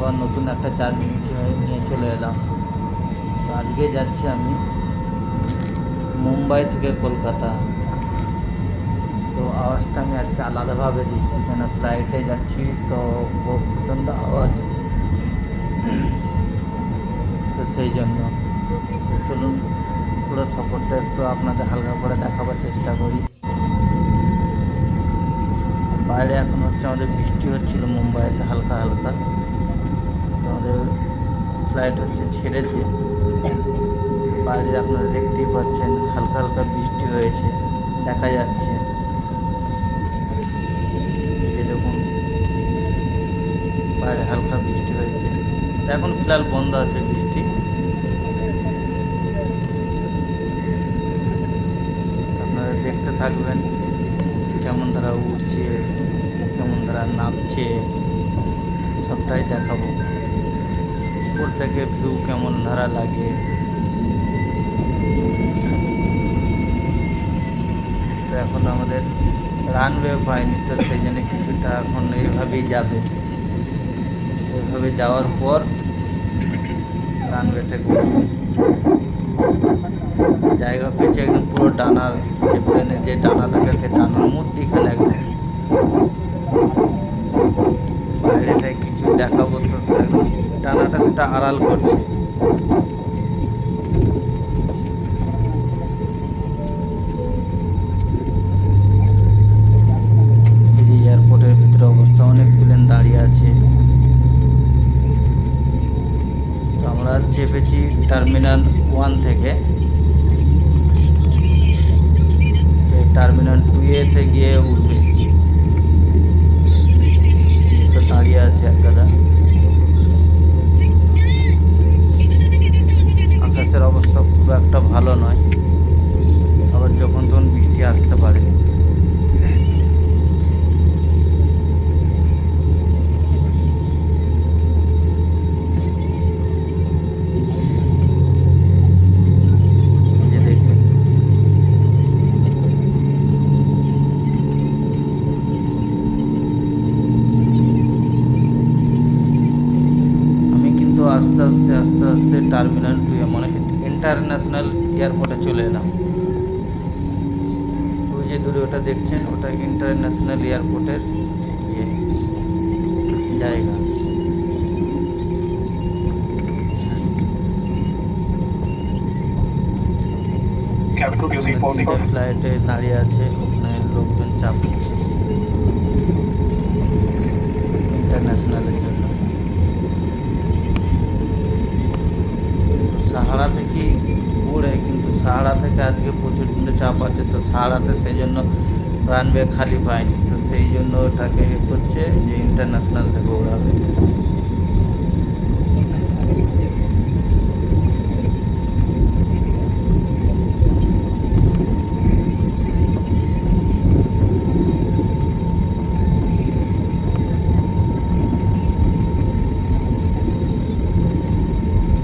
আবার নতুন একটা জার্নি নিয়ে চলে এলাম। তো আজকে যাচ্ছি আমি মুম্বাই থেকে কলকাতা। তো আওয়াজটা আমি আজকে আলাদাভাবে দিচ্ছি, কেন ফ্লাইটে যাচ্ছি তো প্রচণ্ড আওয়াজ, তো সেই জন্য। তো চলুন পুরো সফরটা একটু আপনাদের হালকা করে দেখাবার চেষ্টা করি। বাইরে এখন হচ্ছে আমাদের বৃষ্টি হচ্ছিল মুম্বাইতে হালকা হালকা। তো আমাদের ফ্লাইট হচ্ছে ছেড়েছে, বাইরে আপনারা দেখতেই পাচ্ছেন হালকা হালকা বৃষ্টি হয়েছে, দেখা যাচ্ছে। এই যে দেখুন বাইরে হালকা বৃষ্টি হয়েছে, এখন ফিলহাল বন্ধ আছে বৃষ্টি। আপনারা দেখতে থাকবেন কেমন তারা উঠছে, কেমন তারা নামছে, সবটাই দেখাবো। উপর থেকে ভিউ কেমন ধারা লাগে। তো এখন আমাদের রানওয়ে পাইনি, তো সেই জন্য কিছুটা এখন এইভাবেই যাবে। এইভাবে যাওয়ার পর রানওয়েতে জায়গা পেয়েছে একদম পুরো ডানার, যে প্লেনে যে ডানা থাকে সে ডানার মধ্যেখানে একদম। বাইরেটায় কিছু দেখাবো তো একদম ডানাটা সেটা আড়াল করছে। এই যে এয়ারপোর্টের ভিতরে অবস্থা, অনেক প্লেন দাঁড়িয়ে আছে। তো আমরা চেপেছি টার্মিনাল 1 থেকে, টার্মিনাল 2 গিয়ে উঠবে। এসব দাঁড়িয়ে আছে এক গাদা। আকাশের অবস্থা খুব একটা ভালো নয়, আবার যখন তখন বৃষ্টি আসতে পারে। এই যে দেখছেন আমি কিন্তু আস্তে আস্তে আস্তে আস্তে টার্মিনাল 2 মানে ইন্টারন্যাশনাল এয়ারপোর্টে চলে এলাম। ওই যে দূরে ওটা দেখছেন, ওটা ইন্টারন্যাশনাল এয়ারপোর্টের জায়গা। ফ্লাইটে দাঁড়িয়ে আছে, ওখানে লোকজন চাপ দিচ্ছে ইন্টারন্যাশনালের জন্য। সাহারা থেকে উড়ে, কিন্তু সাহারা থেকে আজকে প্রচণ্ড চাপ আছে, তো সাহারাতে সেই জন্য রানওয়ে খালি পায়নি, তো সেই জন্য ওটাকে করছে যে ইন্টারন্যাশনাল থেকে উড়াবে।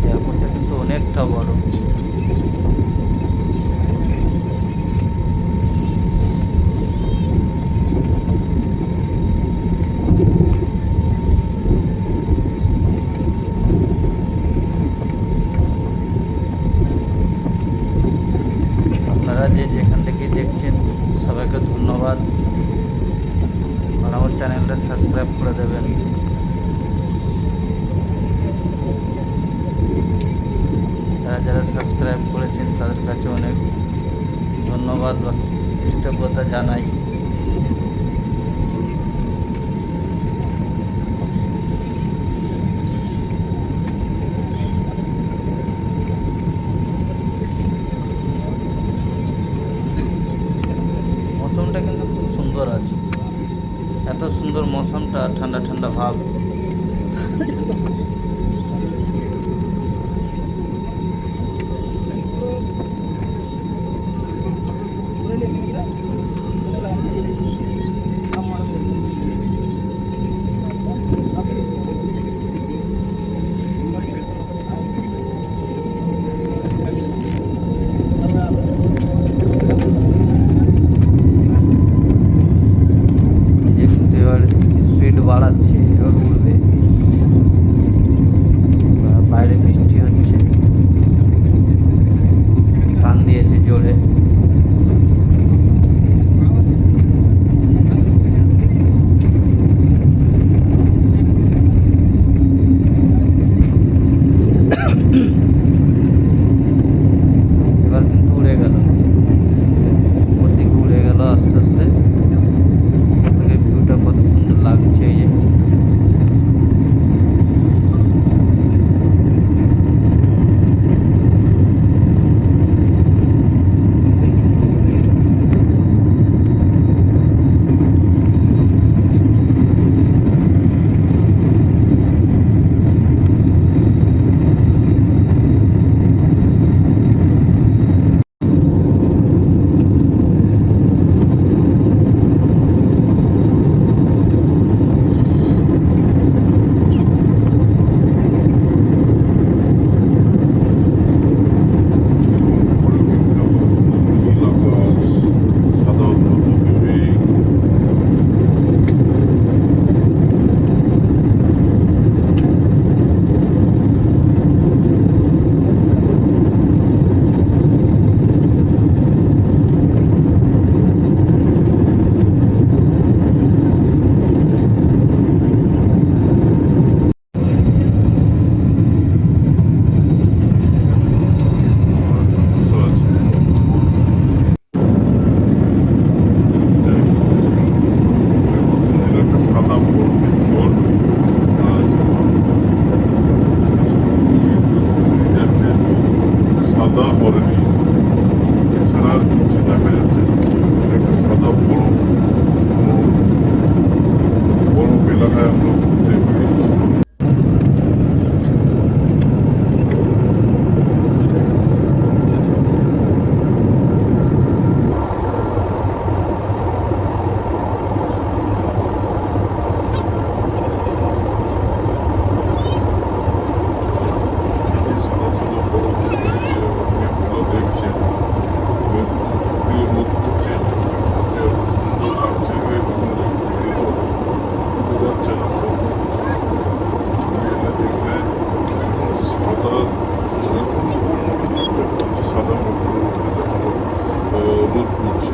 এয়ারপোর্টটা কিন্তু অনেকটা বড়। আপনারা যে যেখান থেকে দেখছেন সবাইকে ধন্যবাদ, আর আমার চ্যানেলটা সাবস্ক্রাইব করে দেবেন। যারা যারা সাবস্ক্রাইব করেছেন তাদের কাছে অনেক ধন্যবাদ বা কৃতজ্ঞতা জানাই। মৌসুমটা কিন্তু খুব সুন্দর আছে, এত সুন্দর মৌসুমটা, ঠান্ডা ঠান্ডা ভাব। বাড়াচ্ছে, এবার উঠবে। এলাকায় আমরা ঘুরতে বেরিয়েছি। এই যে সাদা সাদা বড় বড় মেঘগুলো দেখছেন, মেঘগুলো দিয়ে রোদ করছে, চকচক করছে, এত সুন্দর লাগছে। আপনাদের ভিডিও তো বোঝা যাচ্ছে না, তো এটা দেখলে একদম সাদা একদম পুকুরের মতো চকচক করছে, সাদা মেঘগুলোর উপরে যখন রোদ পড়ছে।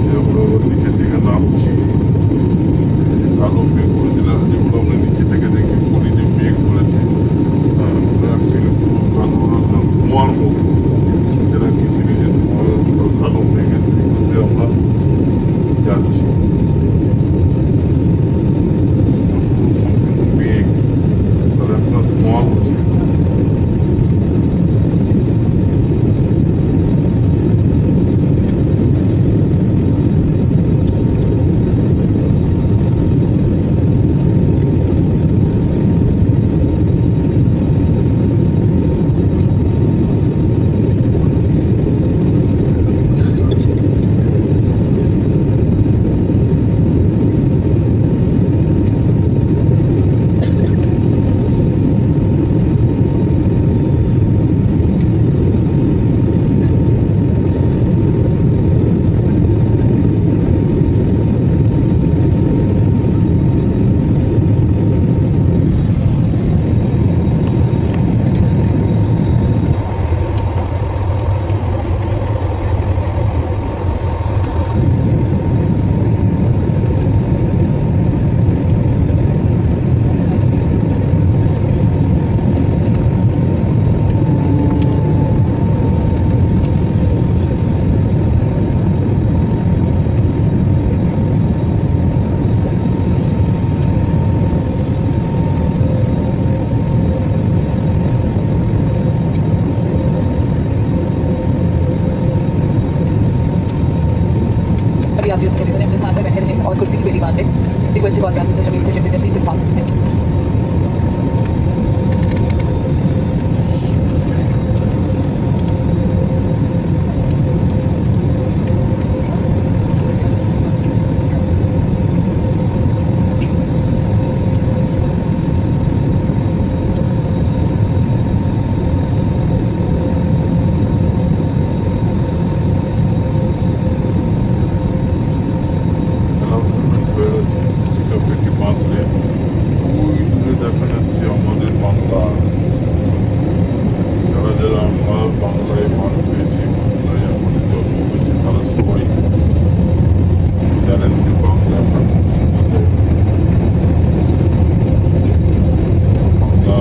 যে আমরা আবার নিচের দিকে নামছি, এই যে কালো মেঘ করে দিলাম, যেগুলো আমরা নিচে থেকে দেখি বলি যে মেঘ ধরেছে, হ্যাঁ ওগুলো অ্যাকচুয়ালি পুরো কালো একদম ধোঁয়ার মতো, যেটা কিছু নেই, যে ধোঁয়ার কালো মেঘের ভিতর দিয়ে আমরা যাচ্ছি। পুরো সম্পূর্ণ মেঘ, তাহলে আপনার ধোঁয়া বুঝে। यात्रियों से निकलने में पर बैठे रहें और कुर्सी की बेड़ी बांधे रिक्वेस्ट कॉल बैक to जमीन से जमीन से डिपार्टमेंट অ্যানাউন্সমেন্ট হয়ে গেছে, কুর্সিকা পেটি বাঁধলে ওই দূরে দেখা যাচ্ছে আমাদের বাংলা। যারা যারা আমরা বাংলায় মানুষ হয়েছি, বাংলায় আমাদের জন্ম হয়েছে, তারা সবাই জানেন যে বাংলা একটা খুব সুন্দর জায়গা। বাংলা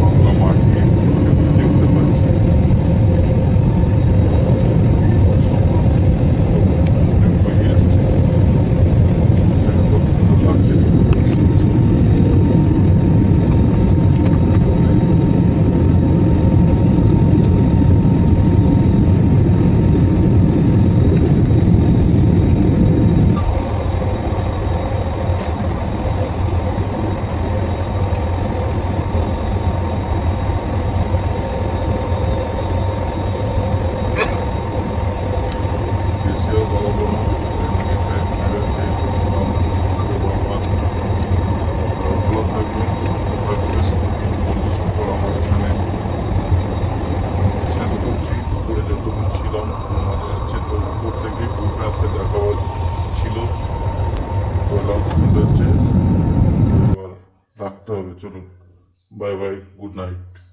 বাংলা মাটি প্রত্যেকটি দেখতে পাচ্ছি। আমাদের সকল মোটামুটি কমপ্লিট হয়ে এসছে, থেকে কত সুন্দর লাগছে দেখুন। দেশীয় বড় বড় হয়েছে ভালো থাকবেন, সুস্থ থাকবেন বন্ধু সকল। আমার এখানে শেষ করছি, উপরে যতক্ষণ ছিলাম মজা এসছে, তো উপর থেকে ভিউটা আজকে দেখাবার ছিল। তো অ্যানাউন্সমেন্ট হচ্ছে রাখতে হবে। চলুন, বাই বাই, গুড নাইট।